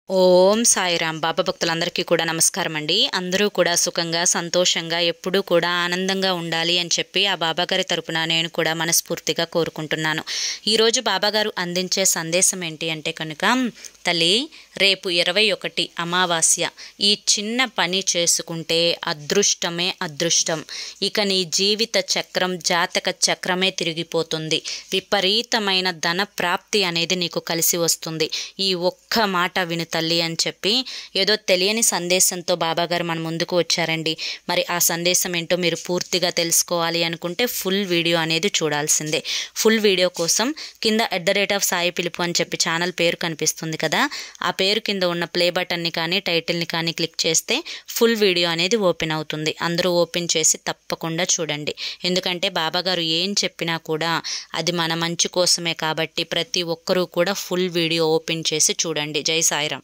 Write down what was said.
ఓం సాయిరాం. బాబా భక్తులందరికీ కూడా నమస్కారం అండి. అందరూ కూడా సుఖంగా సంతోషంగా ఎప్పుడూ కూడా ఆనందంగా ఉండాలి అని చెప్పి ఆ బాబాగారి తరపున నేను కూడా మనస్ఫూర్తిగా కోరుకుంటున్నాను. ఈరోజు బాబాగారు అందించే సందేశం ఏంటి అంటే కనుక, తల్లి రేపు 21 అమావాస్య. ఈ చిన్న పని చేసుకుంటే అదృష్టమే అదృష్టం. ఇక నీ జీవిత చక్రం జాతక చక్రమే తిరిగిపోతుంది. విపరీతమైన ధన ప్రాప్తి అనేది నీకు కలిసి వస్తుంది. ఈ ఒక్క మాట విను తల్లి అని చెప్పి ఏదో తెలియని సందేశంతో బాబాగారు మన ముందుకు వచ్చారండి. మరి ఆ సందేశం ఏంటో మీరు పూర్తిగా తెలుసుకోవాలి అనుకుంటే ఫుల్ వీడియో అనేది చూడాల్సిందే. ఫుల్ వీడియో కోసం కింద @సాయి పిలుపు అని చెప్పి ఛానల్ పేరు కనిపిస్తుంది కదా, ఆ పేరు కింద ఉన్న ప్లే బటన్ని కానీ టైటిల్ని కానీ క్లిక్ చేస్తే ఫుల్ వీడియో అనేది ఓపెన్ అవుతుంది. అందరూ ఓపెన్ చేసి తప్పకుండా చూడండి. ఎందుకంటే బాబాగారు ఏం చెప్పినా కూడా అది మన మంచి కోసమే కాబట్టి ప్రతి ఒక్కరూ కూడా ఫుల్ వీడియో ఓపెన్ చేసి చూడండి. జై సాయిరాం.